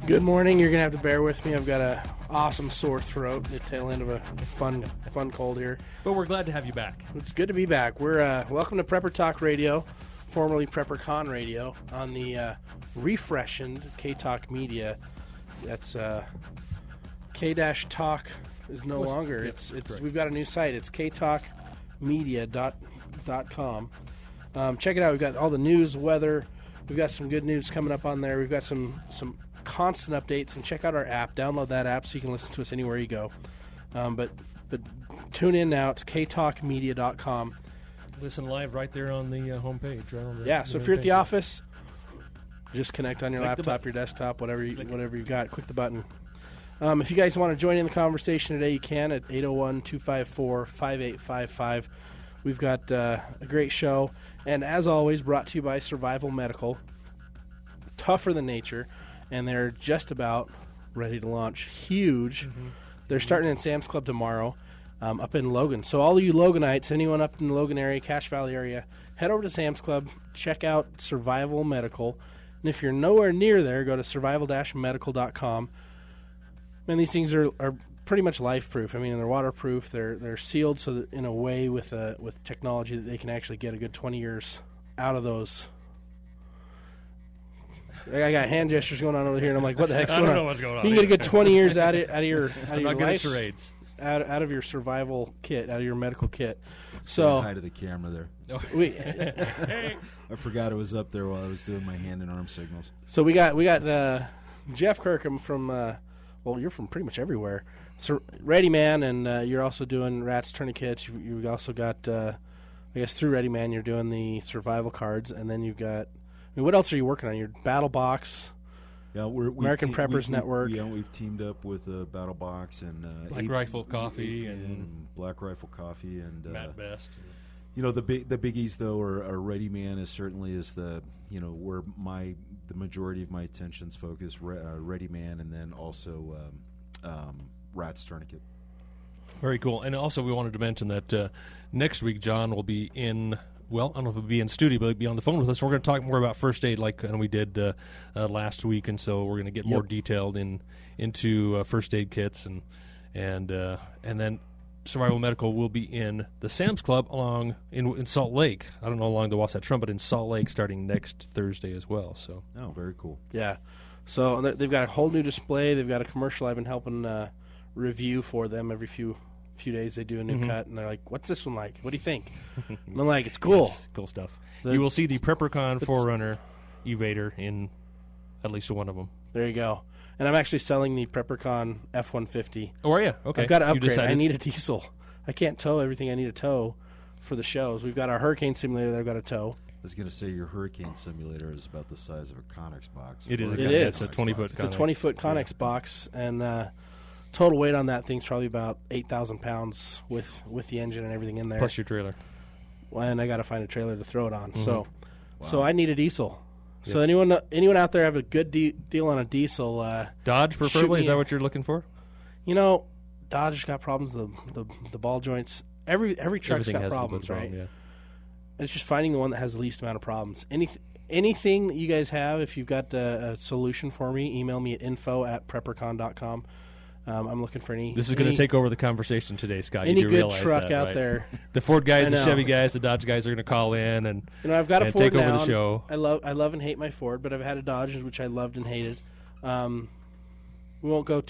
Good morning. You're going to have to bear with me. I've got a awesome sore throat, the tail end of a fun cold here. But we're glad to have you back. It's good to be back. We're welcome to Prepper Talk Radio, formerly Prepper Con Radio, on the refreshened K-Talk Media. That's K-Talk is no longer. Yep, It's we've got a new site. It's ktalkmedia.com. Check it out. We've got all the news, weather. We've got some good news coming up on there. We've got some constant updates, and check out our app. Download that app so you can listen to us anywhere you go. But tune in now. It's ktalkmedia.com. Listen live right there on the homepage. Right on the, yeah, so if you're at the office, just connect on your laptop, your desktop, whatever you've got. Click the button. If you guys want to join in the conversation today, you can at 801-254-5855. We've got a great show. And as always, brought to you by Survival Medical. Tougher than nature. And they're just about ready to launch. Huge. Mm-hmm. They're starting in Sam's Club tomorrow up in Logan. So all of you Loganites, anyone up in the Logan area, Cache Valley area, head over to Sam's Club. Check out Survival Medical. And if you're nowhere near there, go to survival-medical.com. Man, these things are pretty much life-proof. I mean, they're waterproof. They're sealed so that in a way with technology that they can actually get a good 20 years out of those. I got hand gestures going on over here, and I'm like, what the heck's going on? I don't know what's going on. You can get a good 20 years out of your not life, charades. out of your survival kit, out of your medical kit. So Say hi to the camera there. Hey. I forgot it was up there while I was doing my hand and arm signals. So we got Jeff Kirkham from well, you're from pretty much everywhere. So ReadyMan, and you're also doing Rats Tourniquets. You've also got I guess through ReadyMan you're doing the survival cards, and then you've got. I mean, what else are you working on? Your Battle Box, American Preppers Network. We've teamed up with Battle Box and Black Rifle Coffee and Black Rifle Coffee and Matt Best. The biggies though are ReadyMan is certainly the where the majority of my attention's focused. ReadyMan, and then also Rats Tourniquet. Very cool. And also we wanted to mention that next week John will be in. Well, I don't know if he'll be in studio, but he'll be on the phone with us. We're going to talk more about first aid like we did last week, and so we're going to get more detailed into first aid kits, and then Survival Medical will be in the Sam's Club in Salt Lake. I don't know along the Wasatch Front, but in Salt Lake starting next Thursday as well. So very cool. Yeah. So they've got a whole new display. They've got a commercial I've been helping review for them every few days. They do a new cut, and they're like, what's this one like? What do you think? And I'm like, it's cool. Yes, cool stuff. You will see the PrepperCon Forerunner Evader in at least one of them. There you go. And I'm actually selling the PrepperCon F-150. Oh, are you? Okay. I've got to upgrade. I need a diesel. I can't tow everything I need to tow for the shows. We've got our hurricane simulator that I've got to tow. I was going to say your hurricane simulator is about the size of a Connex box. It is. It's a 20-foot It's a 20-foot Connex box, and total weight on that thing's probably about 8,000 pounds with the engine and everything in there. Plus your trailer. And I got to find a trailer to throw it on. So I need a diesel. Yep. So anyone out there have a good deal on a diesel? Dodge, preferably? Is that what you're looking for? Dodge's got problems. The ball joints. Every truck's got problems, right? Yeah. It's just finding the one that has the least amount of problems. Anything that you guys have, if you've got a solution for me, email me at info@preppercon.com. I'm looking for any. This is going to take over the conversation today, Scott. Any you do good realize truck that, out right? there. The Ford guys, the Chevy guys, the Dodge guys are going to call in and I've got a Ford take over now. the show. I love and hate my Ford, but I've had a Dodge which I loved and hated. We won't go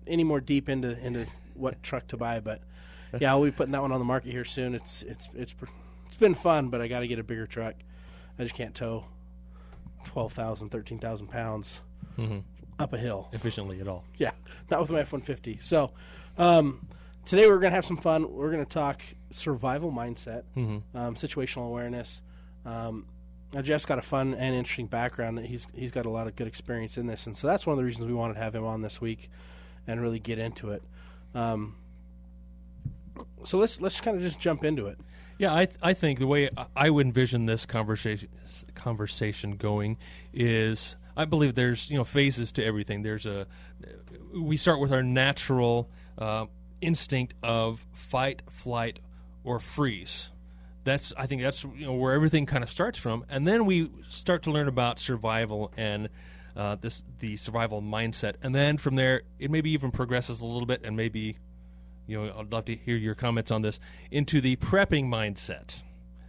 any more deep into what truck to buy, but yeah, I'll be putting that one on the market here soon. It's been fun, but I got to get a bigger truck. I just can't tow 12,000, 13,000 pounds. Mm-hmm. Up a hill efficiently at all. Yeah, not with my F-150. So today we're going to have some fun. We're going to talk survival mindset, situational awareness. Jeff's got a fun and interesting background. He's got a lot of good experience in this, and so that's one of the reasons we wanted to have him on this week and really get into it. So let's kind of just jump into it. Yeah, I think the way I would envision this conversation going is, I believe there's phases to everything. We start with our natural instinct of fight, flight, or freeze. I think that's where everything kind of starts from, and then we start to learn about survival and the survival mindset, and then from there it maybe even progresses a little bit, and maybe I'd love to hear your comments on this, into the prepping mindset,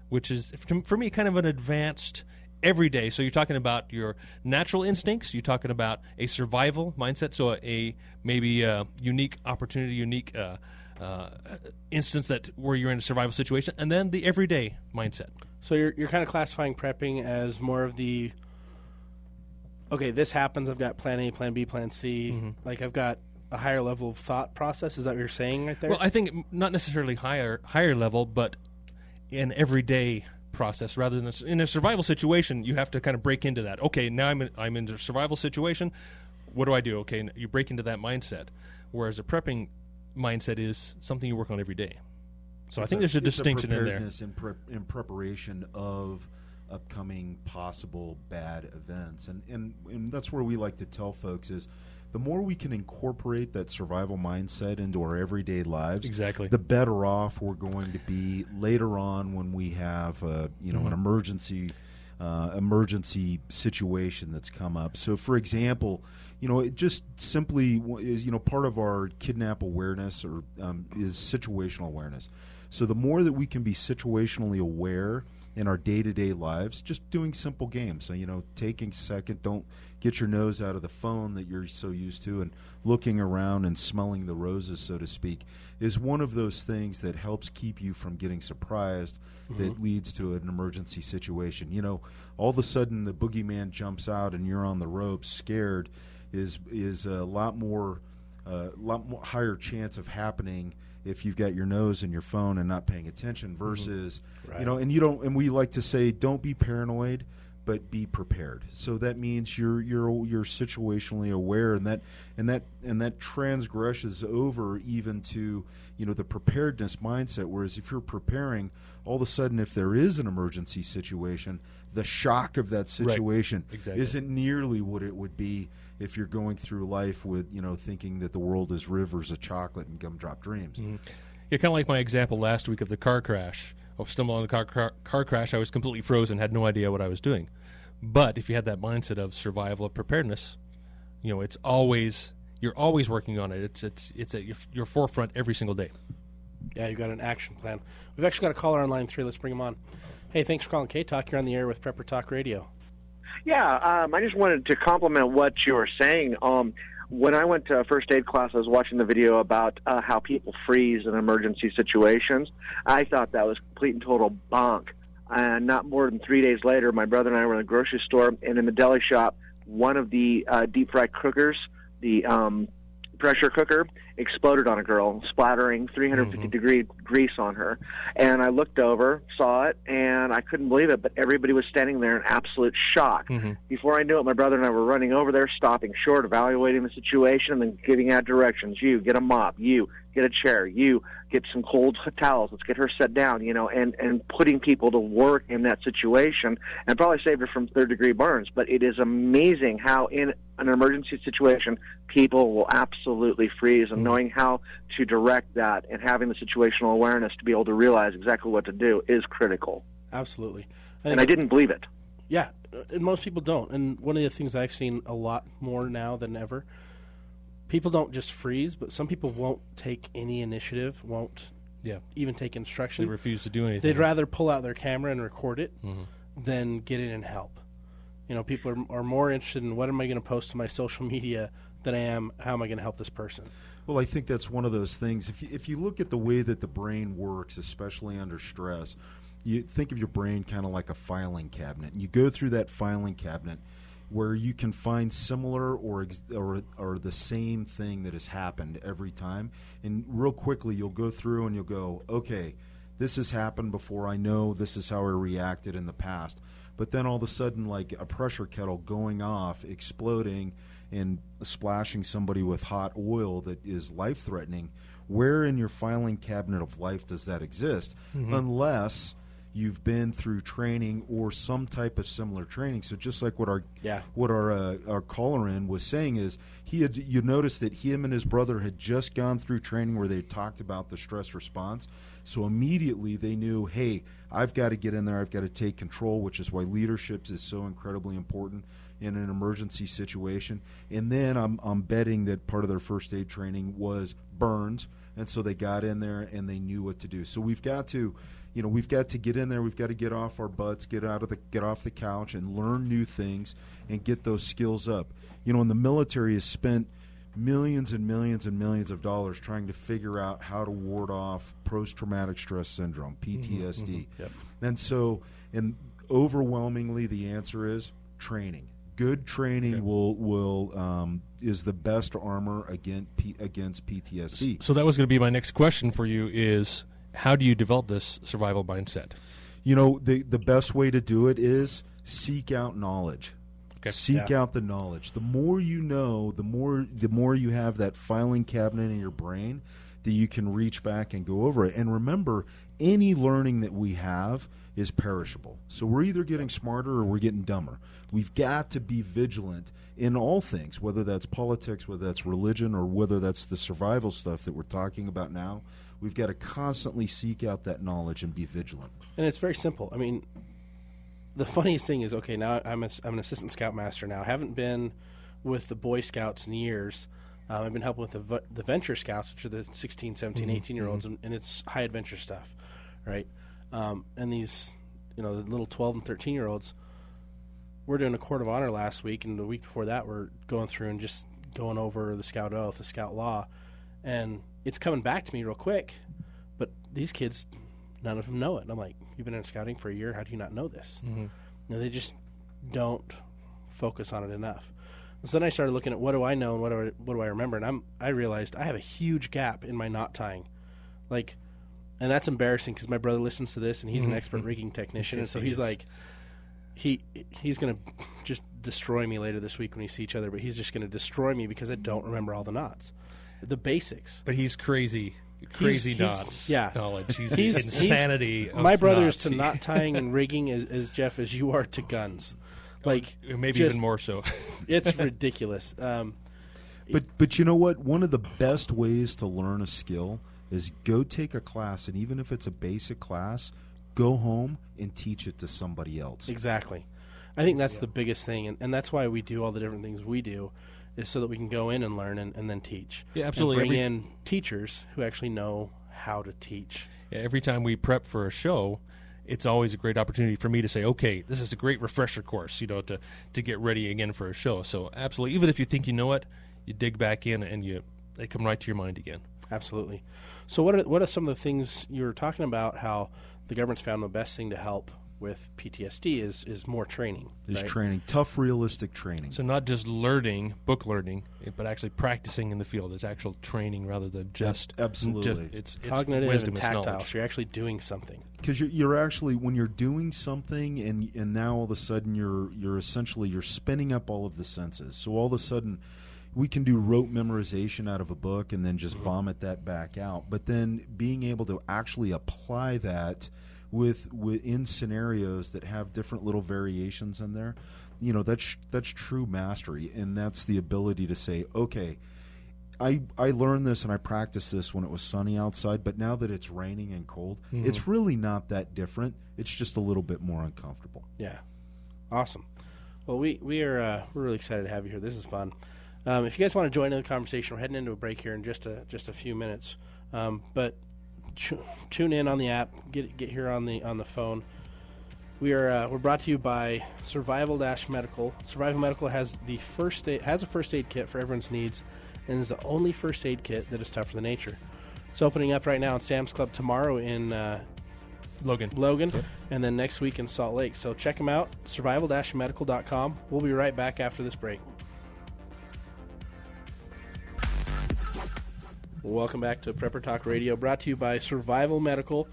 which is for me kind of an advanced everyday. So you're talking about your natural instincts, you're talking about a survival mindset, so maybe a unique opportunity, unique instance where you're in a survival situation, and then the everyday mindset. So you're kind of classifying prepping as more of the, okay, this happens, I've got plan A, plan B, plan C, like I've got a higher level of thought process. Is that what you're saying right there? Well, I think not necessarily higher level, but an everyday process rather than in a survival situation. You have to kind of break into that. Okay, now I'm in a survival situation. What do I do? Okay, you break into that mindset. Whereas a prepping mindset is something you work on every day. So I think there's a distinction in there. In preparation of upcoming possible bad events, and that's where we like to tell folks is the more we can incorporate that survival mindset into our everyday lives, exactly, the better off we're going to be later on when we have an emergency situation that's come up. So, for example, it just simply is part of our kidnap awareness is situational awareness. So the more that we can be situationally aware in our day-to-day lives, just doing simple games. So, taking a second, don't get your nose out of the phone that you're so used to, and looking around and smelling the roses, so to speak, is one of those things that helps keep you from getting surprised that leads to an emergency situation. All of a sudden the boogeyman jumps out and you're on the ropes scared is a lot more higher chance of happening if you've got your nose in your phone and not paying attention versus, Right. And we like to say, don't be paranoid, but be prepared. So that means you're situationally aware, and that transgresses over even to the preparedness mindset. Whereas if you're preparing, all of a sudden, if there is an emergency situation, the shock of that situation isn't nearly what it would be if you're going through life with thinking that the world is rivers of chocolate and gumdrop dreams. Yeah, kind of like my example last week of the car crash. I stumbled on the car crash. I was completely frozen, had no idea what I was doing. But if you had that mindset of survival, of preparedness, you're always working on it. It's at your forefront every single day. Yeah, you've got an action plan. We've actually got a caller on line 3. Let's bring him on. Hey, thanks for calling K-Talk. You're on the air with Prepper Talk Radio. Yeah, I just wanted to compliment what you were saying. When I went to first aid class, I was watching the video about how people freeze in emergency situations. I thought that was complete and total bunk. And not more than 3 days later, my brother and I were in a grocery store, and in the deli shop, one of the deep-fried cookers, the pressure cooker, exploded on a girl, splattering 350-degree grease on her. And I looked over, saw it, and I couldn't believe it, but everybody was standing there in absolute shock. Before I knew it, my brother and I were running over there, stopping short, evaluating the situation, and then giving out directions. You, get a mop. You, get a chair. You, get some cold towels. Let's get her set down, and putting people to work in that situation, and probably saved her from third-degree burns. But it is amazing how in an emergency situation, people will absolutely freeze, and knowing how to direct that and having the situational awareness to be able to realize exactly what to do is critical. Absolutely. And I didn't believe it. Yeah, and most people don't. And one of the things I've seen a lot more now than ever, people don't just freeze, but some people won't take any initiative, won't even take instruction. They refuse to do anything. They'd rather pull out their camera and record it than get in and help. People are more interested in what am I going to post to my social media than I am how am I going to help this person. Well, I think that's one of those things. If you look at the way that the brain works, especially under stress, you think of your brain kind of like a filing cabinet. And you go through that filing cabinet where you can find similar or the same thing that has happened every time. And real quickly, you'll go through and you'll go, okay, this has happened before. I know this is how I reacted in the past. But then all of a sudden, like a pressure kettle going off, exploding, and splashing somebody with hot oil that is life-threatening, where in your filing cabinet of life does that exist? Unless you've been through training or some type of similar training. So just like what our caller in was saying is, you noticed that him and his brother had just gone through training where they talked about the stress response. So immediately they knew, hey, I've got to get in there. I've got to take control, which is why leadership is so incredibly important in an emergency situation. And then I'm betting that part of their first aid training was burns, and so they got in there and they knew what to do. So we've got to get in there. We've got to get off our butts, get off the couch, and learn new things and get those skills up. In the military has spent millions and millions and millions of dollars trying to figure out how to ward off post-traumatic stress syndrome, PTSD. Yep. And overwhelmingly the answer is training. Good training is the best armor against PTSD. So that was going to be my next question for you is, how do you develop this survival mindset? The best way to do it is seek out knowledge. Okay. Seek out the knowledge. The more you know, the more you have that filing cabinet in your brain that you can reach back and go over it. And remember, any learning that we have is perishable. So we're either getting smarter or we're getting dumber. We've got to be vigilant in all things, whether that's politics, whether that's religion, or whether that's the survival stuff that we're talking about now. We've got to constantly seek out that knowledge and be vigilant. And it's very simple. I mean, the funniest thing is, okay, now I'm an assistant scoutmaster now. I haven't been with the Boy Scouts in years. I've been helping with the Venture Scouts, which are the 16, 17, 18-year-olds, and it's high adventure stuff, right? And these, the little 12 and 13-year-olds, we're doing a Court of Honor last week, and the week before that we're going through and just going over the Scout Oath, the Scout Law, and it's coming back to me real quick, but these kids, none of them know it. And I'm like, you've been in scouting for a year, how do you not know this? They just don't focus on it enough. And so then I started looking at what do I know and what do I remember, and I realized I have a huge gap in my knot tying. And that's embarrassing because my brother listens to this, and he's an expert rigging technician, and so he's like, he's going to just destroy me later this week when we see each other, but he's just going to destroy me because I don't remember all the knots. The basics. But he's crazy knots. Yeah. Knowledge. He's insanity. My brother is knots. to knot tying and rigging as Jeff as you are to guns. Maybe even more so. It's ridiculous. But you know what? One of the best ways to learn a skill is go take a class, and even if it's a basic class, go home and teach it to somebody else. Exactly. I think that's the biggest thing, and that's why we do all the different things we do, is so that we can go in and learn and then teach. Yeah, absolutely. And bring in teachers who actually know how to teach. Yeah, every time we prep for a show, it's always a great opportunity for me to say, okay, this is a great refresher course, to get ready again for a show. So absolutely, even if you think you know it, you dig back in and they come right to your mind again. Absolutely. So what are some of the things you were talking about, how the government's found the best thing to help with PTSD is more training. Is right? training, tough, realistic training. So not just book learning, but actually practicing in the field. It's actual training rather than just absolutely. It's cognitive wisdom, and it's tactile. knowledge. So you're actually doing something. Because you're actually, when you're doing something, and now all of a sudden you're essentially spinning up all of the senses. So all of a sudden, we can do rote memorization out of a book and then just vomit that back out. But then being able to actually apply that within scenarios that have different little variations in there, that's true mastery, and that's the ability to say, okay, I learned this and I practiced this when it was sunny outside, but now that it's raining and cold, it's really not that different. It's just a little bit more uncomfortable. Yeah, awesome. Well, we're really excited to have you here. This is fun. If you guys want to join in the conversation, we're heading into a break here in just a few minutes. But tune in on the app. Get here on the phone. We're brought to you by Survival Medical. Survival Medical has a first aid kit for everyone's needs, and is the only first aid kit that is tough for the nature. It's opening up right now in Sam's Club tomorrow in Logan, Yep. and then next week in Salt Lake. So check them out, survival-medical.com. We'll be right back after this break. Welcome back to Prepper Talk Radio, brought to you by Survival Medical.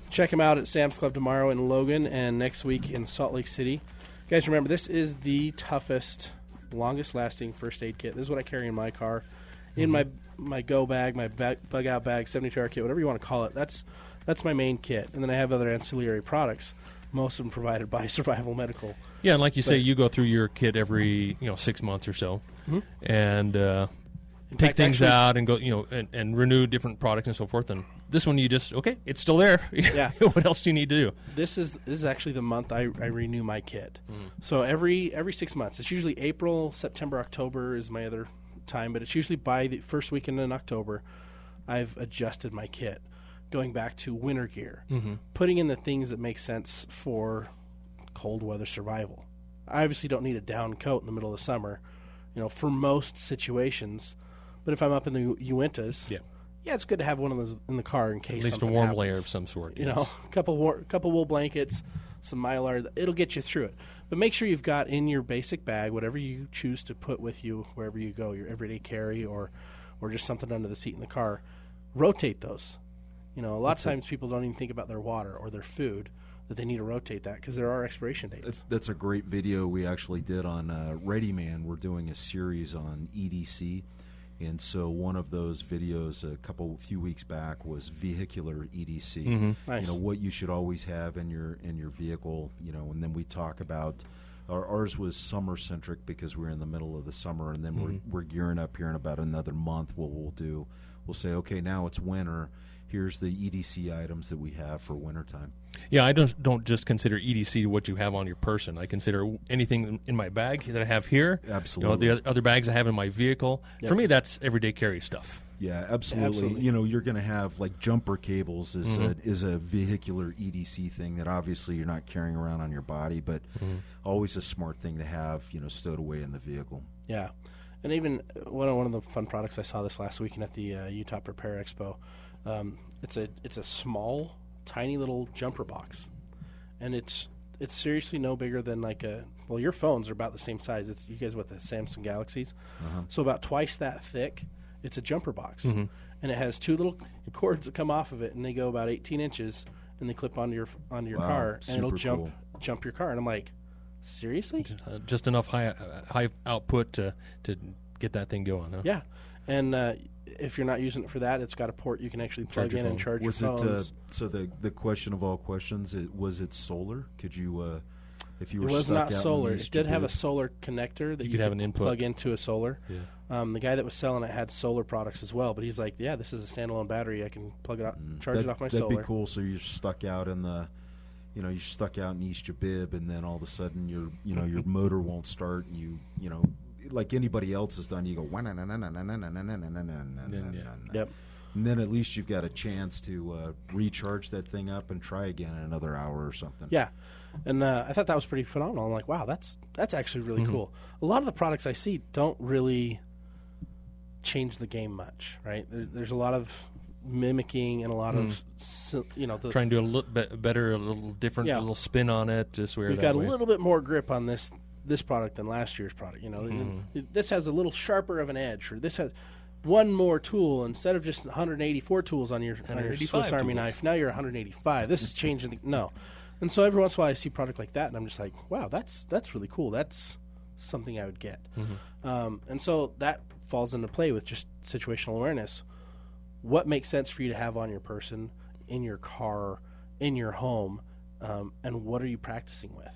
Check them out at Sam's Club tomorrow in Logan and next week in Salt Lake City. Guys, remember, this is the toughest, longest-lasting first aid kit. This is what I carry in my car, in my go bag, my bug-out bag, 72-hour kit, whatever you want to call it. That's my main kit. And then I have other ancillary products, most of them provided by Survival Medical. Yeah, and like you say, you go through your kit every 6 months or so, and take things out and go and renew different products and so forth. And This one, you just, okay, it's still there. Yeah. What else do you need to do? This is actually the month I renew my kit. So every 6 months. It's usually April, September, October is my other time, but it's usually by the first weekend in October I've adjusted my kit, going back to winter gear, putting in the things that make sense for cold weather survival. I obviously don't need a down coat in the middle of the summer, for most situations, but if I'm up in the Uintas, yeah, it's good to have one of those in the car in case At least a something warm happens. layer of some sort. A couple wool blankets, some Mylar. It'll get you through it. But make sure you've got in your basic bag whatever you choose to put with you wherever you go, your everyday carry or just something under the seat in the car. Rotate those. A lot of times people don't even think about their water or their food, that they need to rotate that because there are expiration dates. That's a great video we actually did on ReadyMan. We're doing a series on EDC. And so one of those videos a few weeks back was Vehicular Edc. Nice. What you should always have in your vehicle. And then we talk about ours was summer centric because we're in the middle of the summer, and then we're gearing up here in about another month. What we'll say, okay, now it's winter. Here's the EDC items that we have for wintertime. Yeah, I don't just consider EDC what you have on your person. I consider anything in my bag that I have here. Absolutely. The other bags I have in my vehicle. Yep. For me, that's everyday carry stuff. Yeah, absolutely. You're going to have like jumper cables is a vehicular EDC thing that obviously you're not carrying around on your body, but always a smart thing to have, stowed away in the vehicle. Yeah. And even one of the fun products I saw this last weekend at the Utah Prepare Expo, it's a small, tiny little jumper box, and it's seriously no bigger than your phones are about the same size. It's you guys with the Samsung Galaxies, so about twice that thick. It's a jumper box, and it has two little cords that come off of it, and they go about 18 inches, and they clip onto your car, and it'll jump your car. And I'm like, seriously? Just enough high output to get that thing going, huh? Yeah, and if you're not using it for that, it's got a port you can actually plug in and charge your phones. So the question of all questions, was it solar? Could you, if you were it was stuck not out in solar. the It East did have a Dubuque? solar connector that you could have an input. plug into a solar. Yeah. The guy that was selling it had solar products as well, but he's like, yeah, this is a standalone battery. I can plug it out, charge it off my solar. That'd be cool. So you're stuck out in you're stuck out in East Jabib, and then all of a sudden your motor won't start, and like anybody else has done, you go Yep. and then at least you've got a chance to recharge that thing up and try again in another hour or something. Yeah, and I thought that was pretty phenomenal. I'm like, wow, that's actually really cool. A lot of the products I see don't really change the game much, right? There's a lot of mimicking and a lot of trying to do a little bit better, a little different, a little spin on it. Just we've got a little bit more grip on this product than last year's product. This has a little sharper of an edge, or this has one more tool instead of just 184 tools on your Swiss Army knife. Now you're 185. This is changing and so every once in a while I see a product like that, and I'm just like, wow, that's really cool. That's something I would get. And so that falls into play with just situational awareness. What makes sense for you to have on your person, in your car, in your home, and what are you practicing with?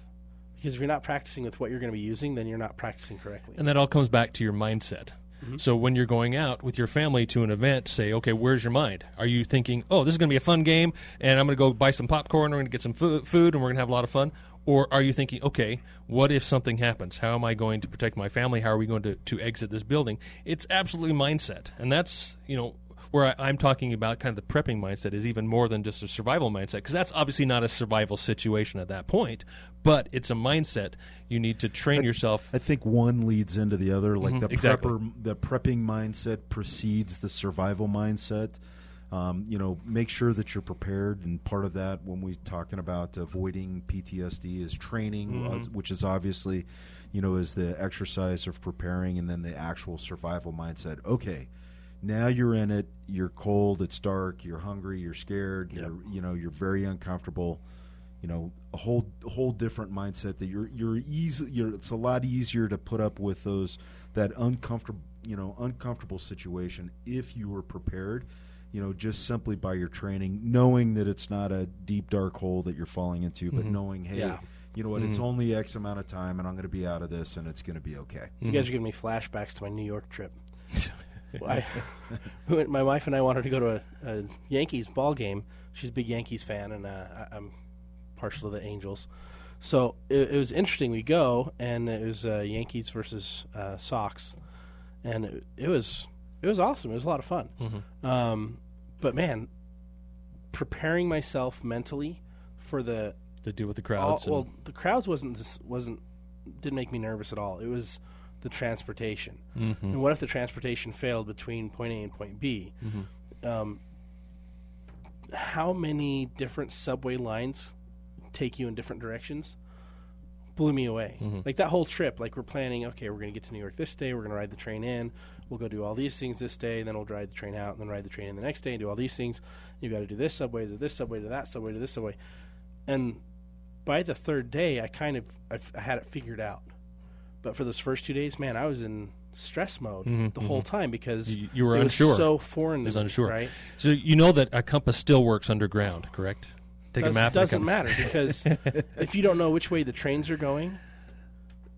Because if you're not practicing with what you're going to be using, then you're not practicing correctly. And that all comes back to your mindset. So when you're going out with your family to an event, say, okay, where's your mind? Are you thinking, oh, this is going to be a fun game, and I'm going to go buy some popcorn, we're going to get some food, and we're going to have a lot of fun? Or are you thinking, okay, what if something happens? How am I going to protect my family? How are we going to exit this building? It's absolutely mindset. And that's, where I'm talking about kind of the prepping mindset is even more than just a survival mindset, because that's obviously not a survival situation at that point, but it's a mindset. You need to train yourself. I think one leads into the other. Like the prepping mindset precedes the survival mindset. Make sure that you're prepared, and part of that when we're talking about avoiding PTSD is training, which is obviously, is the exercise of preparing, and then the actual survival mindset. Okay. Now you're in it. You're cold. It's dark. You're hungry. You're scared. Yep. You're very uncomfortable. A whole different mindset that you're easy. It's a lot easier to put up with that uncomfortable situation if you were prepared. Just simply by your training, knowing that it's not a deep dark hole that you're falling into, but knowing, hey, you know what, it's only X amount of time, and I'm going to be out of this, and it's going to be okay. You guys are giving me flashbacks to my New York trip. My wife and I wanted to go to a Yankees ball game. She's a big Yankees fan, and I'm partial to the Angels. So it was interesting. We go, and it was Yankees versus Sox, and it was awesome. It was a lot of fun. Mm-hmm. But man, preparing myself mentally for the to deal with the crowds. The crowds didn't make me nervous at all. It was the transportation. Mm-hmm. And what if the transportation failed between point A and point B? Mm-hmm. How many different subway lines take you in different directions? Blew me away. Mm-hmm. Like that whole trip, like we're planning, okay, we're going to get to New York this day, we're going to ride the train in, we'll go do all these things this day, and then we'll ride the train out, and then ride the train in the next day and do all these things. You've got to do this subway to this subway to that subway to this subway. And by the third day, I had it figured out. But for those first 2 days, man, I was in stress mode the whole time because you were it unsure. was so foreign. It was unsure. Right? So you know that a compass still works underground, correct? Take a map. Doesn't matter because if you don't know which way the trains are going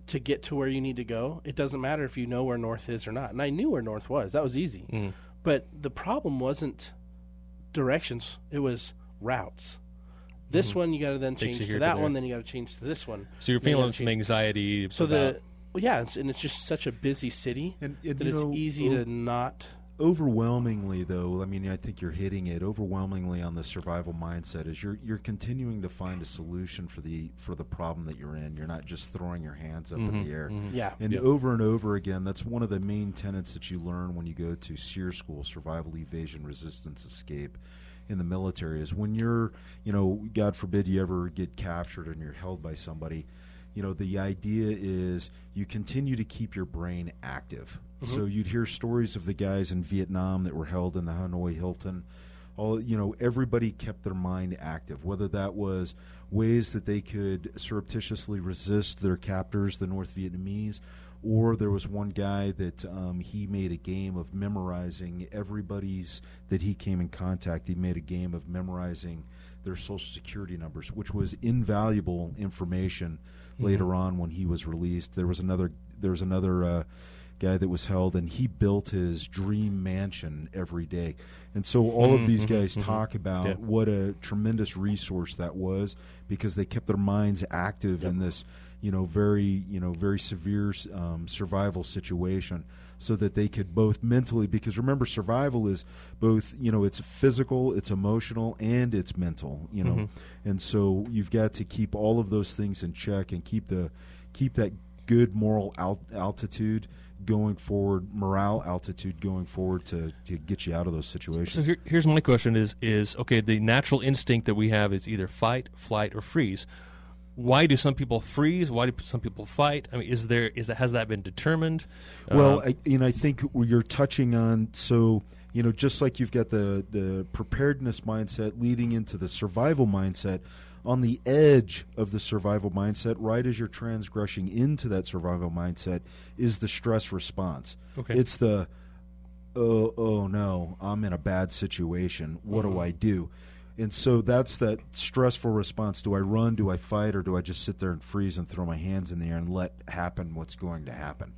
to get to where you need to go, it doesn't matter if you know where north is or not. And I knew where north was. That was easy. Mm. But the problem wasn't directions. It was routes. This one you got to then change to that one, then you got to change to this one. So you're feeling some anxiety. So it's just such a busy city and that it's easy to not. Overwhelmingly, though, I mean, I think you're hitting it. Overwhelmingly on the survival mindset is you're continuing to find a solution for the problem that you're in. You're not just throwing your hands up in the air. Mm-hmm. Yeah. And over and over again, that's one of the main tenets that you learn when you go to SEER school, Survival, Evasion, Resistance, Escape, in the military. Is when you're, God forbid you ever get captured and you're held by somebody, the idea is you continue to keep your brain active. Mm-hmm. So you'd hear stories of the guys in Vietnam that were held in the Hanoi Hilton. Everybody kept their mind active, whether that was ways that they could surreptitiously resist their captors, the North Vietnamese, or there was one guy that he made a game of memorizing everybody's that he came in contact. He made a game of memorizing their social security numbers, which was invaluable information later on when he was released. There was another guy that was held, and he built his dream mansion every day. And so all of these guys talk about what a tremendous resource that was, because they kept their minds active in this very severe survival situation, so that they could both mentally, because remember, survival is both, it's physical, it's emotional, and it's mental, and so you've got to keep all of those things in check and keep that good moral altitude going forward, morale altitude going forward to get you out of those situations. So here's my question is okay, the natural instinct that we have is either fight, flight, or freeze. Why do some people freeze? Why do some people fight? I mean, has that been determined? Well, I think you're touching on, so just like you've got the preparedness mindset leading into the survival mindset. On the edge of the survival mindset, right as you're transgressing into that survival mindset, is the stress response. Okay. It's the oh no, I'm in a bad situation. What do I do? And so that's that stressful response. Do I run, do I fight, or do I just sit there and freeze and throw my hands in the air and let happen what's going to happen?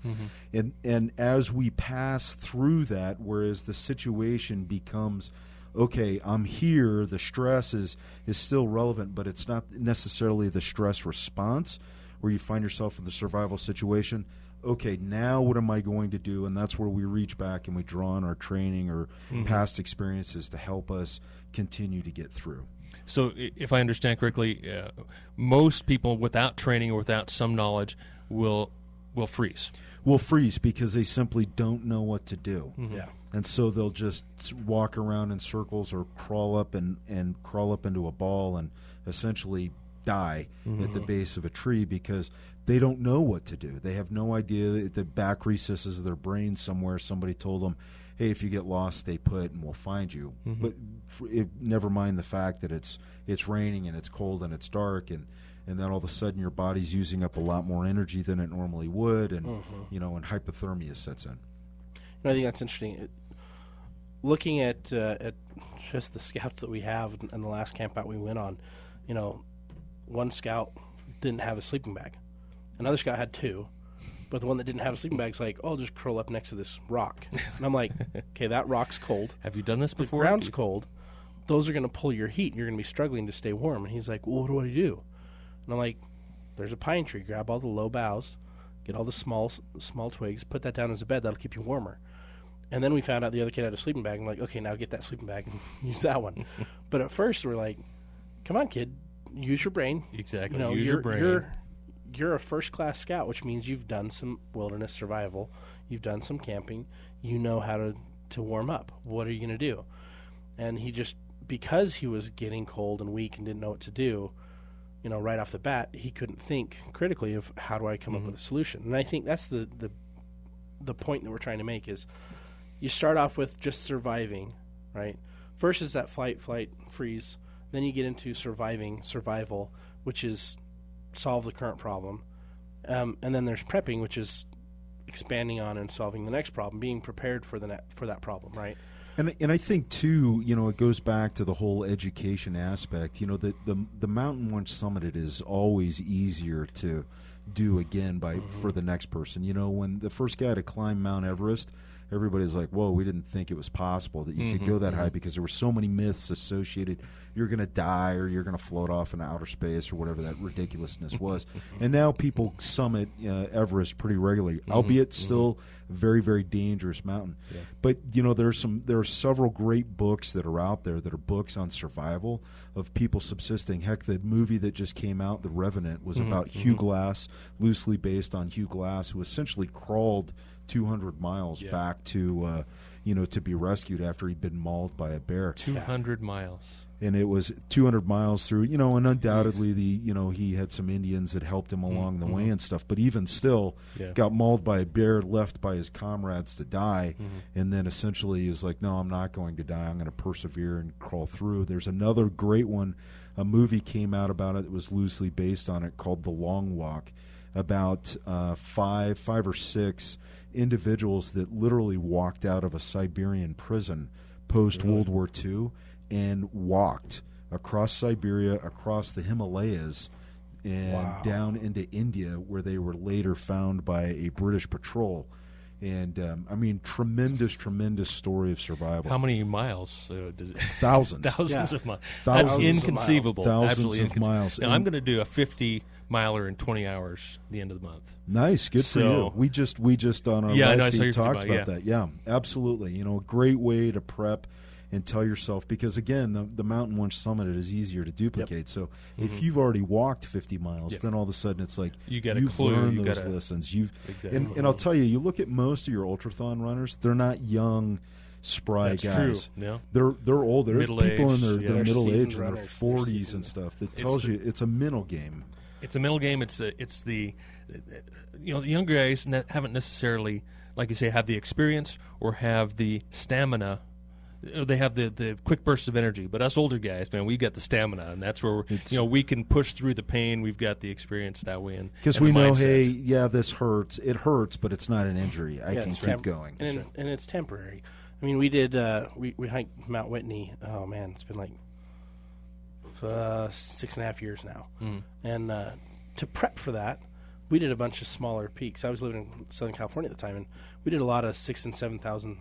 And as we pass through that, whereas the situation becomes, okay, I'm here, the stress is still relevant, but it's not necessarily the stress response where you find yourself in the survival situation. Okay, now what am I going to do? And that's where we reach back and we draw on our training or past experiences to help us continue to get through. So if I understand correctly, most people without training or without some knowledge will freeze. Will freeze because they simply don't know what to do. Yeah. And so they'll just walk around in circles or crawl up and crawl up into a ball and essentially die at the base of a tree because they don't know what to do. They have no idea. At the back recesses of their brain somewhere, somebody told them, hey, if you get lost, stay put and we'll find you. But never mind the fact that it's raining and it's cold and it's dark, and then all of a sudden your body's using up a lot more energy than it normally would, and and hypothermia sets in. I think that's interesting. Looking at just the scouts that we have in the last camp out we went on, one scout didn't have a sleeping bag. Another scout had two. But the one that didn't have a sleeping bag's like, oh, just curl up next to this rock. And I'm like, okay, that rock's cold. Have you done this before? The ground's cold. Those are going to pull your heat. You're going to be struggling to stay warm. And he's like, well, what do I do? And I'm like, there's a pine tree. Grab all the low boughs, get all the small twigs, put that down as a bed. That'll keep you warmer. And then we found out the other kid had a sleeping bag. I'm like, okay, now get that sleeping bag and use that one. But at first, we're like, come on, kid, use your brain. Exactly. You know, use your brain. You're a first-class scout, which means you've done some wilderness survival. You've done some camping. You know how to warm up. What are you going to do? And he just, because he was getting cold and weak and didn't know what to do, you know, right off the bat, he couldn't think critically of how do I come up with a solution. And I think that's the point that we're trying to make is you start off with just surviving, right? First is that flight, freeze. Then you get into survival, which is solve the current problem. And then there's prepping, which is expanding on and solving the next problem, being prepared for that problem, right? And I think too, you know, it goes back to the whole education aspect. You know, the mountain once summited is always easier to do again for the next person. You know, when the first guy to climb Mount Everest, everybody's like, whoa, we didn't think it was possible that you could go that high because there were so many myths associated. You're going to die or you're going to float off into outer space or whatever that ridiculousness was. And now people summit Everest pretty regularly, albeit still a very, very dangerous mountain. Yeah. But, you know, there are several great books that are out there that are books on survival of people subsisting. Heck, the movie that just came out, The Revenant, was about Hugh Glass, loosely based on Hugh Glass, who essentially crawled 200 miles back to, to be rescued after he'd been mauled by a bear. 200 miles. And it was 200 miles through, you know, and undoubtedly he had some Indians that helped him along the way and stuff. But even still, got mauled by a bear, left by his comrades to die, and then essentially he was like, no, I'm not going to die. I'm going to persevere and crawl through. There's another great one. A movie came out about it that was loosely based on it called The Long Walk, about five or six individuals that literally walked out of a Siberian prison post-World War II and walked across Siberia, across the Himalayas, and down into India, where they were later found by a British patrol. And, I mean, tremendous story of survival. How many miles? Thousands. Thousands of miles. Thousands That's inconceivable. Thousands of miles. Now, I'm going to do a 50-miler in 20 hours at the end of the month. Nice. Good for you. We just on our live feed talked about that. Yeah, absolutely. You know, a great way to prep and tell yourself, because again, the mountain once summited is easier to duplicate. So if you've already walked 50 miles, then all of a sudden it's like you've learned those lessons. And I'll tell you, you look at most of your ultrathon runners, they're not young, spry guys. That's true. Yeah. They're older. People in their middle age, in their runners. 40s and stuff. That tells you it's a mental game. It's a mental game. It's the the younger guys haven't necessarily, like you say, have the experience or have the stamina. They have the quick bursts of energy, but us older guys, man, we got the stamina, and that's where we can push through the pain. We've got the experience that way, because we know, hey, this hurts. It hurts, but it's not an injury. I can keep going, and it's temporary. I mean, we did we hiked Mount Whitney. Oh man, it's been like 6.5 years now, and to prep for that, we did a bunch of smaller peaks. I was living in Southern California at the time, and we did a lot of 6,000 and 7,000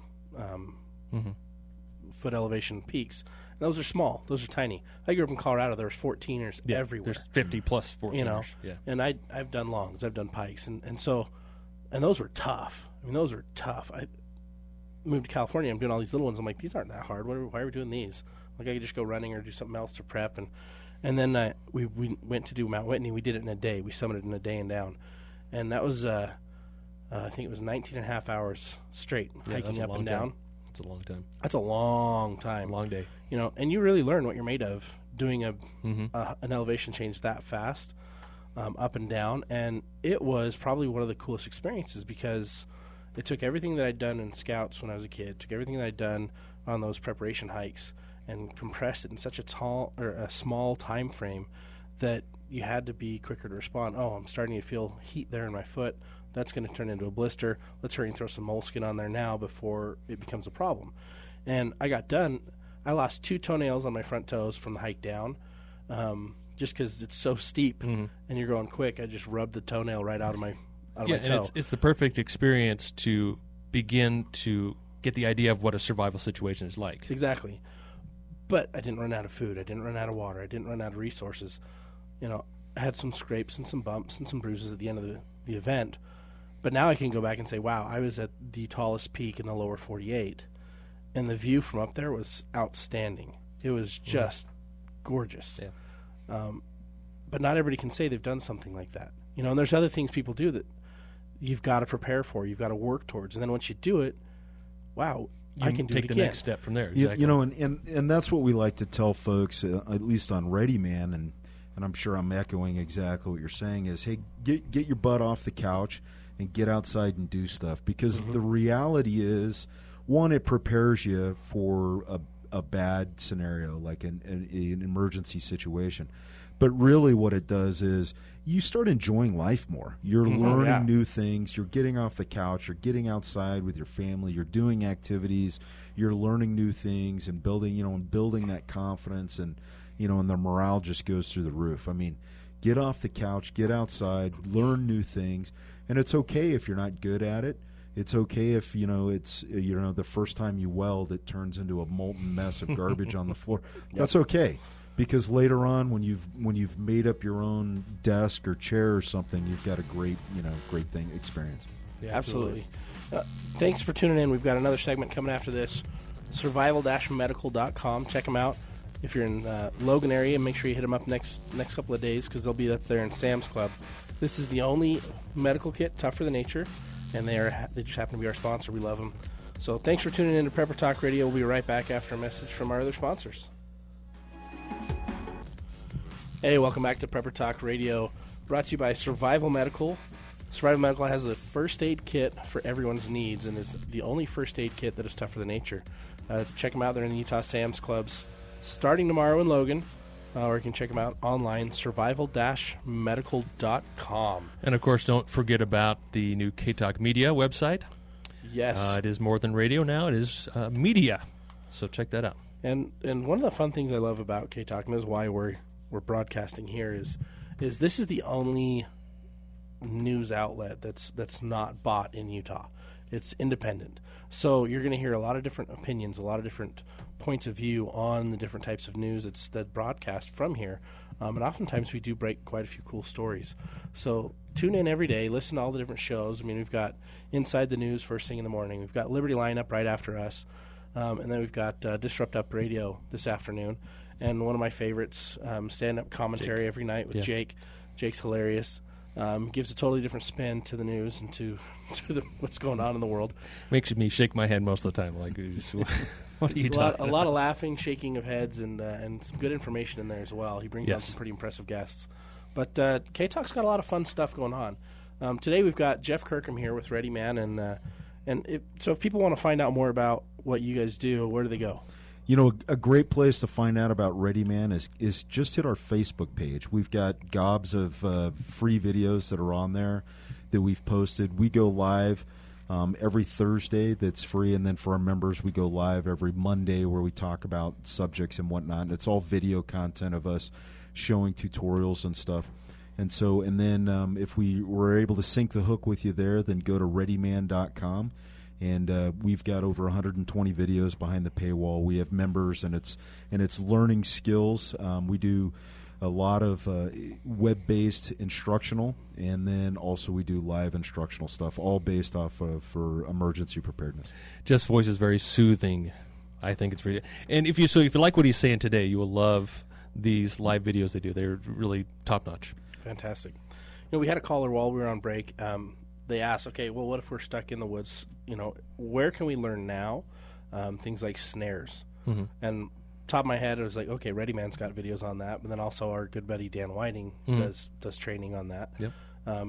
foot elevation peaks. And those are small. Those are tiny. I grew up in Colorado. There was 14ers everywhere. There's 50 plus 14ers. You know, and I've done longs. I've done pikes, and those were tough. I mean, those were tough. I moved to California. I'm doing all these little ones. I'm like, these aren't that hard. Why are we doing these? Like, I could just go running or do something else to prep. And then we went to do Mount Whitney. We did it in a day. We summited in a day and down. And that was, I think it was 19 and a half hours straight, hiking up and down. That's a long time. That's a long time. Long day. You know, and you really learn what you're made of doing an elevation change that fast, up and down. And it was probably one of the coolest experiences, because it took everything that I'd done in Scouts when I was a kid, took everything that I'd done on those preparation hikes, and compressed it in such a small time frame that you had to be quicker to respond. Oh, I'm starting to feel heat there in my foot. That's going to turn into a blister. Let's hurry and throw some moleskin on there now before it becomes a problem. And I got done. I lost 2 toenails on my front toes from the hike down, just because it's so steep and you're going quick. I just rubbed the toenail right out of my out of my toe. And it's the perfect experience to begin to get the idea of what a survival situation is like. Exactly. But I didn't run out of food. I didn't run out of water. I didn't run out of resources. I had some scrapes and some bumps and some bruises at the end of the event. But now I can go back and say, wow, I was at the tallest peak in the lower 48, and the view from up there was outstanding. It was just gorgeous. Yeah. But not everybody can say they've done something like that. And there's other things people do that you've got to prepare for, you've got to work towards. And then once you do it, wow, I can do it again. Take the next step from there. Exactly. And that's what we like to tell folks, at least on ReadyMan, and I'm sure I'm echoing exactly what you're saying, is, hey, get your butt off the couch and get outside and do stuff. Because the reality is, one, it prepares you for a bad scenario, like an emergency situation. But really what it does is you start enjoying life more. You're learning new things. You're getting off the couch. You're getting outside with your family. You're doing activities. You're learning new things and building that confidence, and and the morale just goes through the roof. I mean, get off the couch, get outside, learn new things. And it's okay if you're not good at it. It's okay if, it's the first time you weld, it turns into a molten mess of garbage on the floor. That's okay. Because later on, when you've made up your own desk or chair or something, you've got a great thing experience. Yeah, absolutely. Thanks for tuning in. We've got another segment coming after this. Survival-medical.com. Check them out. If you're in Logan area, make sure you hit them up next couple of days, because they'll be up there in Sam's Club. This is the only medical kit tough for the nature, and they just happen to be our sponsor. We love them. So thanks for tuning in to Prepper Talk Radio. We'll be right back after a message from our other sponsors. Hey, welcome back to Prepper Talk Radio, brought to you by Survival Medical. Survival Medical has a first aid kit for everyone's needs, and is the only first aid kit that is tough for the nature. Check them out. They're in the Utah Sam's Clubs starting tomorrow in Logan, or you can check them out online, survival-medical.com. And, of course, don't forget about the new K-Talk Media website. Yes. It is more than radio now. It is media. So check that out. And one of the fun things I love about K-Talk, and this is why we're broadcasting here, is this is the only news outlet that's not bought in Utah. It's independent. So you're going to hear a lot of different opinions, a lot of different points of view on the different types of news that broadcast from here. And oftentimes we do break quite a few cool stories. So tune in every day, listen to all the different shows. I mean, we've got Inside the News first thing in the morning. We've got Liberty Lineup right after us. And then we've got Disrupt Up Radio this afternoon. And one of my favorites, stand-up commentary every night with Jake. Jake's hilarious. Gives a totally different spin to the news and to what's going on in the world. Makes me shake my head most of the time. Like, what are you talking about? A lot of laughing, shaking of heads, and some good information in there as well. He brings on some pretty impressive guests. But K-Talk's got a lot of fun stuff going on. Today we've got Jeff Kirkham here with ReadyMan, so if people want to find out more about what you guys do, where do they go? A great place to find out about ReadyMan is just hit our Facebook page. We've got gobs of free videos that are on there that we've posted. We go live every Thursday that's free, and then for our members, we go live every Monday where we talk about subjects and whatnot. And it's all video content of us showing tutorials and stuff. And then if we were able to sync the hook with you there, then go to ReadyMan.com. And we've got over 120 videos behind the paywall. We have members, and it's learning skills. We do a lot of web-based instructional, and then also we do live instructional stuff, all based off of for emergency preparedness. Jeff's voice is very soothing. I think it's very. And if you like what he's saying today, you will love these live videos they do. They're really top notch. Fantastic. We had a caller while we were on break. They asked, okay, well, what if we're stuck in the woods? Where can we learn now? Things like snares. Mm-hmm. And top of my head, it was like, okay, ReadyMan's got videos on that, but then also our good buddy Dan Whiting does training on that. Yep.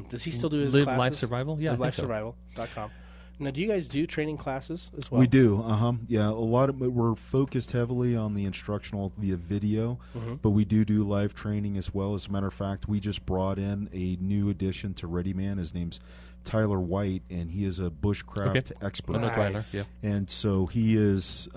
Does he still do his Live classes? Life Survival? Yeah, LiveSurvival.com. Now, do you guys do training classes as well? We do. Yeah, a lot of we're focused heavily on the instructional via video, but we do live training as well. As a matter of fact, we just brought in a new addition to ReadyMan. His name's Tyler White, and he is a bushcraft expert. I know Tyler, yeah. And so he is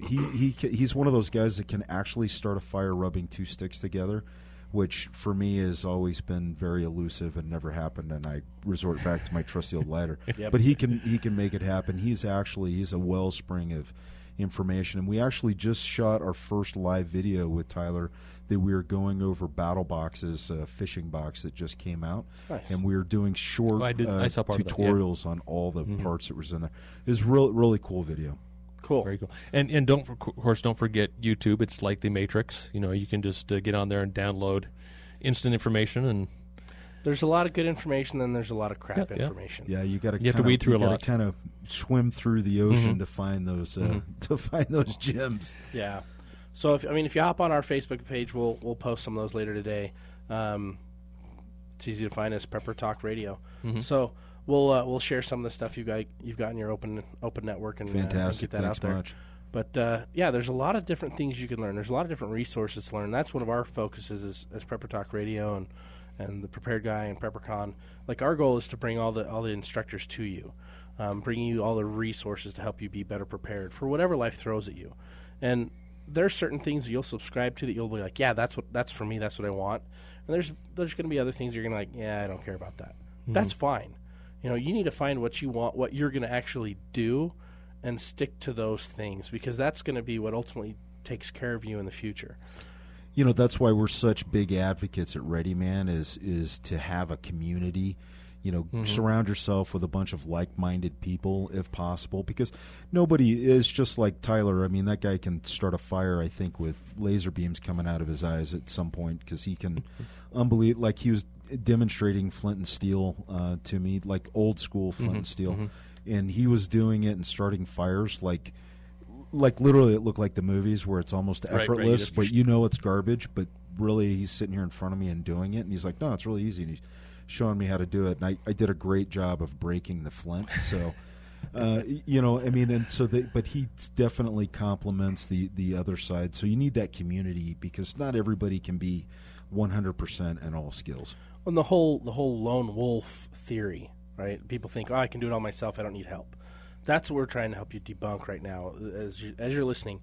he's one of those guys that can actually start a fire rubbing two sticks together which for me has always been very elusive and never happened, and I resort back to my trusty old lighter. Yep. But he can make it happen. He's a wellspring of information, and we actually just shot our first live video with Tyler that we were going over Battle Box's fishing box that just came out. Nice. And we were doing short I saw part of that, tutorials on all the parts that was in there. It was really cool video. Cool. Very cool. And of course, don't forget YouTube. It's like the Matrix. You can just get on there and download instant information, and There's a lot of good information, then there's a lot of crap Yeah. information. Yeah, you have to weed through a lot. Kind of swim through the ocean to find those gems. Yeah. So if you hop on our Facebook page, we'll post some of those later today. It's easy to find us, Prepper Talk Radio. So we'll share some of the stuff you've got in your open network and Fantastic. get that Thanks out there. much. But yeah, there's a lot of different things you can learn. There's a lot of different resources to learn. That's one of our focuses as Prepper Talk Radio and the Prepared Guy and PrepperCon. Like, our goal is to bring all the instructors to you, bringing you all the resources to help you be better prepared for whatever life throws at you. And there's certain things that you'll subscribe to that you'll be like, yeah, that's for me. That's what I want. And there's going to be other things you're going to like, yeah, I don't care about that. That's fine. You need to find what you want, what you're going to actually do, and stick to those things, because that's going to be what ultimately takes care of you in the future. That's why we're such big advocates at ReadyMan is to have a community. Surround yourself with a bunch of like-minded people if possible, because nobody is just like Tyler. I mean, that guy can start a fire, I think, with laser beams coming out of his eyes at some point, because he can unbelievable. Like, he was demonstrating flint and steel to me, like old school flint and steel, and he was doing it and starting fires like literally it looked like the movies where it's almost effortless, but it's garbage, but really he's sitting here in front of me and doing it, and he's like, no, it's really easy, and he's showing me how to do it, and I did a great job of breaking the flint. So but he definitely complements the other side. So you need that community, because not everybody can be 100% in all skills. Well, the whole lone wolf theory, right? People think, I can do it all myself, I don't need help. That's what we're trying to help you debunk right now. As you're listening,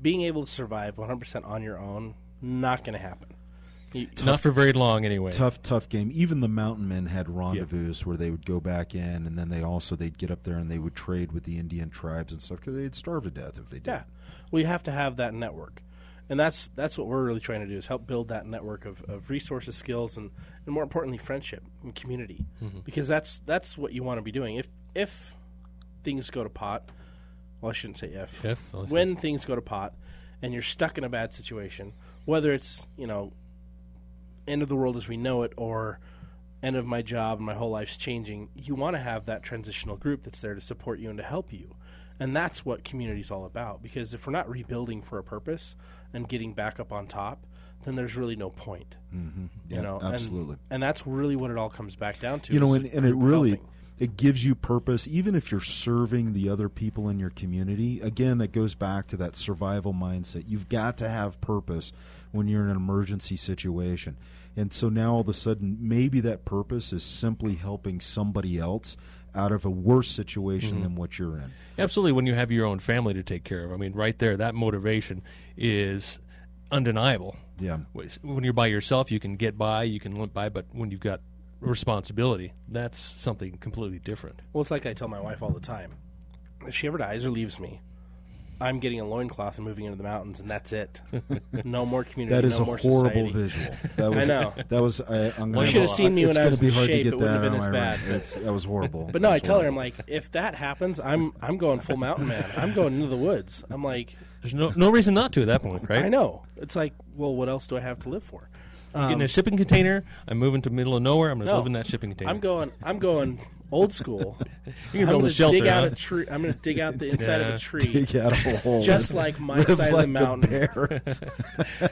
being able to survive 100% on your own, not going to happen. Not for very long, anyway. Tough game. Even the mountain men had rendezvous where they would go back in, and then they'd get up there and they would trade with the Indian tribes and stuff, because they'd starve to death if they did. Yeah. Well, you have to have that network. And that's what we're really trying to do, is help build that network of resources, skills, and more importantly, friendship and community. Because that's what you want to be doing. If things go to pot, well, I shouldn't say if. When things go to pot and you're stuck in a bad situation, whether it's, end of the world as we know it, or end of my job and my whole life's changing, you want to have that transitional group that's there to support you and to help you. And that's what community's all about, because if we're not rebuilding for a purpose and getting back up on top, then there's really no point. Yeah, absolutely. And that's really what it all comes back down to. And it really helping. It gives you purpose, even if you're serving the other people in your community. Again, it goes back to that survival mindset. You've got to have purpose when you're in an emergency situation. And so now all of a sudden, maybe that purpose is simply helping somebody else out of a worse situation than what you're in. Absolutely, when you have your own family to take care of. I mean, right there, that motivation is undeniable. Yeah. When you're by yourself, you can get by, you can limp by, but when you've got responsibility, that's something completely different. Well, it's like I tell my wife all the time. If she ever dies or leaves me, I'm getting a loincloth and moving into the mountains, and that's it. No more community, that is no a more horrible society. visual. That was, I know. That was. You should have seen me when I was in shape. It wouldn't have been as bad. That was horrible. But no, I tell her, I'm like, if that happens, I'm going full mountain man. I'm going into the woods. I'm like, there's no reason not to at that point, right? I know. It's like, well, what else do I have to live for? I'm getting a shipping container. I'm moving to the middle of nowhere. I'm going to live in that shipping container. I'm going old school. You can build a shelter. Dig out a tree. I'm going to dig out the inside of a tree. Dig out a hole. Just like my side of the mountain.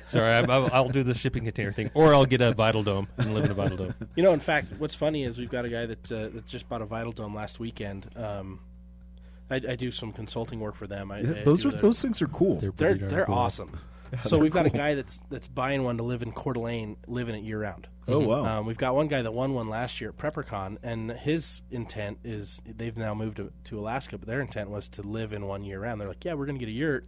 Sorry, I'll do the shipping container thing, or I'll get a Vital Dome and live in a Vital Dome. In fact, what's funny is we've got a guy that just bought a Vital Dome last weekend. I do some consulting work for them. Those things are cool. They're cool. Awesome. So we've got a guy that's buying one to live in Coeur d'Alene, living it year round. Oh wow! We've got one guy that won one last year at PrepperCon, and his intent is they've now moved to Alaska, but their intent was to live in one year round. They're like, yeah, we're going to get a yurt.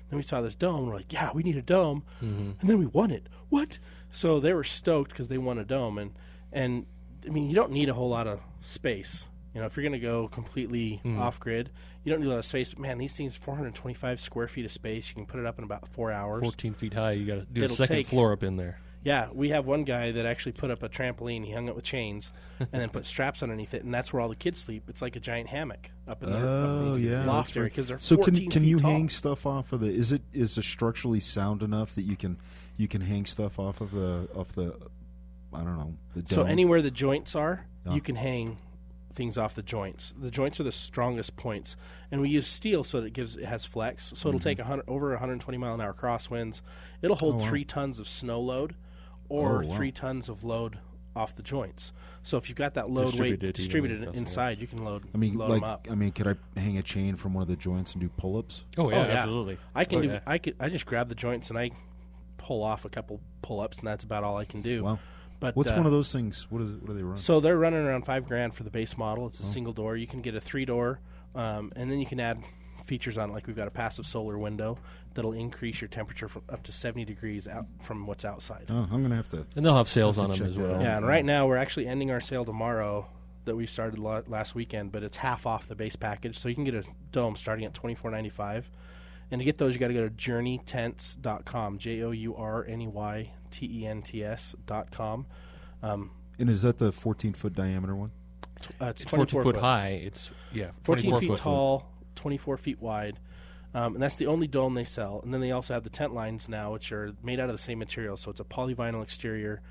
Then we saw this dome. We're like, yeah, we need a dome. And then we won it. What? So they were stoked because they won a dome. And I mean, you don't need a whole lot of space. You know, if you're going to go completely off-grid, you don't need a lot of space. But, man, these things, 425 square feet of space. You can put it up in about 4 hours. 14 feet high. You got to do a second floor up in there. Yeah, we have one guy that actually put up a trampoline. He hung it with chains and then put straps underneath it, and that's where all the kids sleep. It's like a giant hammock up in their loft area because they're 14 feet can you tall. hang stuff off of the? Is it structurally sound enough that you can hang stuff off of the I don't know, the dome? So anywhere the joints are, you can hang things off the joints. The joints are the strongest points, and we use steel so that it has flex. So it'll take over 120 mile an hour crosswinds. It'll hold 3 tons of snow load, or 3 tons of load off the joints. So if you've got that load distributed inside, you can load them up. I mean, could I hang a chain from one of the joints and do pull-ups? Oh yeah, absolutely. I can I just grab the joints and I pull off a couple pull-ups, and that's about all I can do. Wow. But what's one of those things? What do they run? So they're running around $5,000 for the base model. It's a single door. You can get a 3-door, and then you can add features on it. Like we've got a passive solar window that'll increase your temperature from up to 70 degrees out from what's outside. Oh, I'm gonna have to. And they'll have sales on them as well. Yeah, and right now we're actually ending our sale tomorrow that we started last weekend, but it's half off the base package. So you can get a dome starting at $24.95. And to get those, you got to go to journeytents.com, JOURNEYTENTS.com. And is that the 14-foot diameter one? It's 14 foot high. It's 14 feet tall, 24 feet wide. And that's the only dome they sell. And then they also have the tent lines now, which are made out of the same material. So it's a polyvinyl exterior,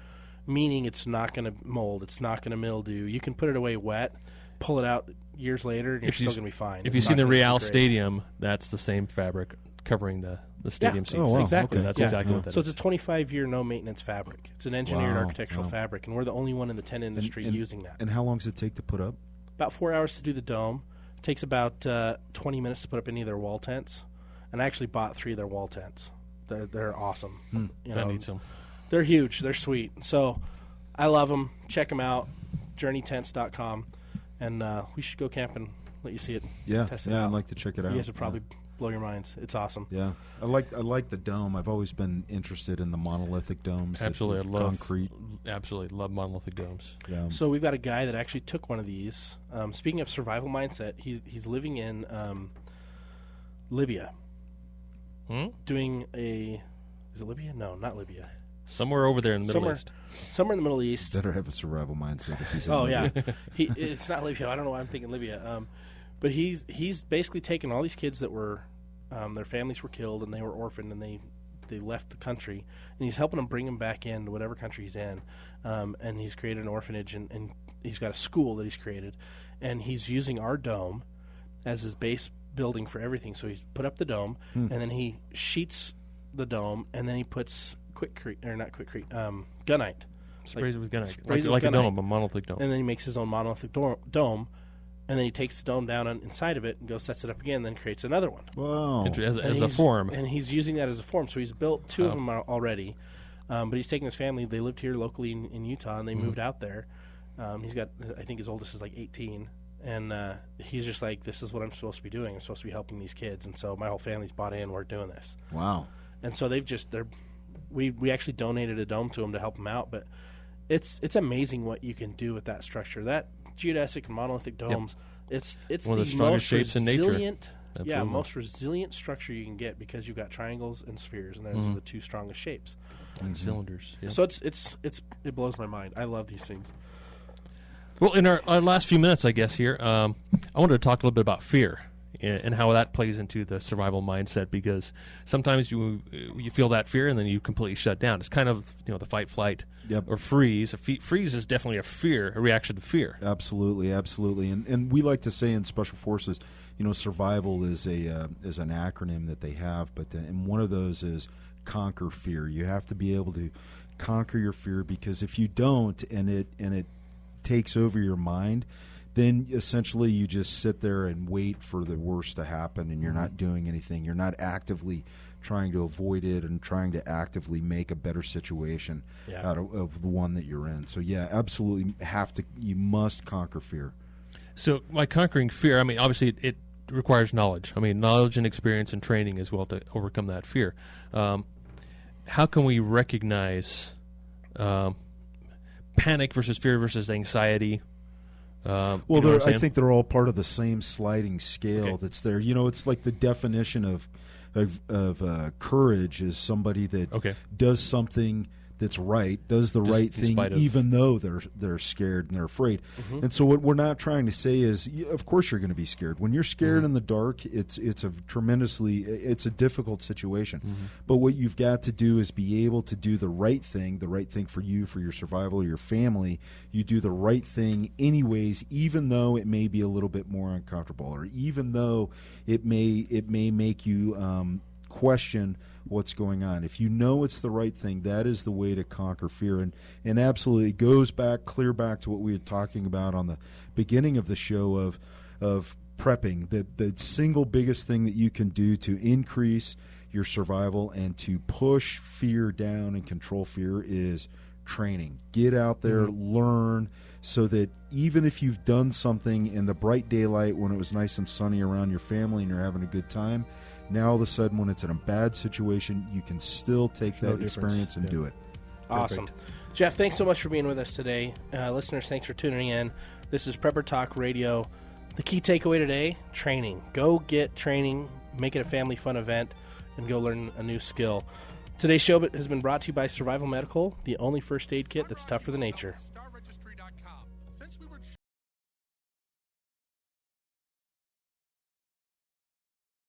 meaning it's not going to mold. It's not going to mildew. You can put it away wet, pull it out years later, and you're still going to be fine. If you've seen the Real Stadium, that's the same fabric covering the stadium seats. Oh, wow. Exactly. Okay. That's exactly what that is. So it's a 25-year no-maintenance fabric. It's an engineered architectural fabric, and we're the only one in the tent industry using that. And how long does it take to put up? About 4 hours to do the dome. It takes about 20 minutes to put up any of their wall tents. And I actually bought 3 of their wall tents. They're awesome. I need some. They're huge. They're sweet. So I love them. Check them out, journeytents.com. And we should go camp and let you see it. Yeah, test it out. I'd like to check it out. You guys would probably blow your minds. It's awesome. Yeah, I like the dome. I've always been interested in the monolithic domes. Absolutely, concrete. Absolutely, love monolithic domes. Yeah. So we've got a guy that actually took one of these. Speaking of survival mindset, he's living in Libya, doing a. Is it Libya? No, not Libya. Somewhere over there in the Middle East. Somewhere in the Middle East. Better have a survival mindset if he's in Libya. Yeah. It's not Libya. I don't know why I'm thinking Libya. But he's basically taken all these kids that were, their families were killed and they were orphaned and they left the country, and he's helping them bring them back into whatever country he's in. And he's created an orphanage and he's got a school that he's created, and he's using our dome as his base building for everything. So he's put up the dome and then he sheets the dome and then he puts gunite. Sprays it with gunite. Like a dome, a monolithic dome. And then he makes his own monolithic dome, and then he takes the dome down inside of it and goes sets it up again, and then creates another one. Wow. As a form. And he's using that as a form. So he's built 2 of them already. But he's taking his family. They lived here locally in Utah, and they moved out there. He's got, I think his oldest is like 18. And he's just like, this is what I'm supposed to be doing. I'm supposed to be helping these kids. And so my whole family's bought in. We're doing this. Wow. And so we actually donated a dome to him to help him out. But it's amazing what you can do with that structure. That geodesic and monolithic domes, it's one of the strongest shapes in nature. Yeah, most resilient structure you can get because you've got triangles and spheres, and those are the 2 strongest shapes. And cylinders. Yeah. So it blows my mind. I love these things. Well, in our last few minutes, I guess here, I wanted to talk a little bit about fear and how that plays into the survival mindset, because sometimes you feel that fear and then you completely shut down. It's kind of the fight, flight, or freeze. Freeze is definitely a reaction to fear. Absolutely, and we like to say in Special Forces, survival is an acronym that they have, but and one of those is conquer fear. You have to be able to conquer your fear, because if you don't, and it takes over your mind, then essentially you just sit there and wait for the worst to happen, and you're not doing anything. You're not actively trying to avoid it and trying to actively make a better situation out of the one that you're in. So yeah, absolutely you must conquer fear. So by conquering fear, I mean, obviously requires knowledge. I mean, knowledge and experience and training as well to overcome that fear. How can we recognize panic versus fear versus anxiety? Well, you know I think they're all part of the same sliding scale that's there. You know, it's like the definition of courage is somebody that does something that's right, does the right thing, even though they're scared and they're afraid. And so what we're not trying to say is, of course you're going to be scared. When you're scared in the dark, it's a difficult situation. But what you've got to do is be able to do the right thing for you, for your survival, your family. You do the right thing anyways, even though it may be a little bit more uncomfortable, or even though it may make you question what's going on. If you know it's the right thing, that is the way to conquer fear. And absolutely it goes clear back to what we were talking about on the beginning of the show of prepping. The single biggest thing that you can do to increase your survival and to push fear down and control fear is training. Get out there, learn, so that even if you've done something in the bright daylight when it was nice and sunny around your family and you're having a good time, now all of a sudden when it's in a bad situation, you can still take that experience and do it. Awesome. Jeff, thanks so much for being with us today. Listeners, thanks for tuning in. This is Prepper Talk Radio. The key takeaway today, training. Go get training, make it a family fun event, and go learn a new skill. Today's show has been brought to you by Survival Medical, the only first aid kit that's tougher than nature.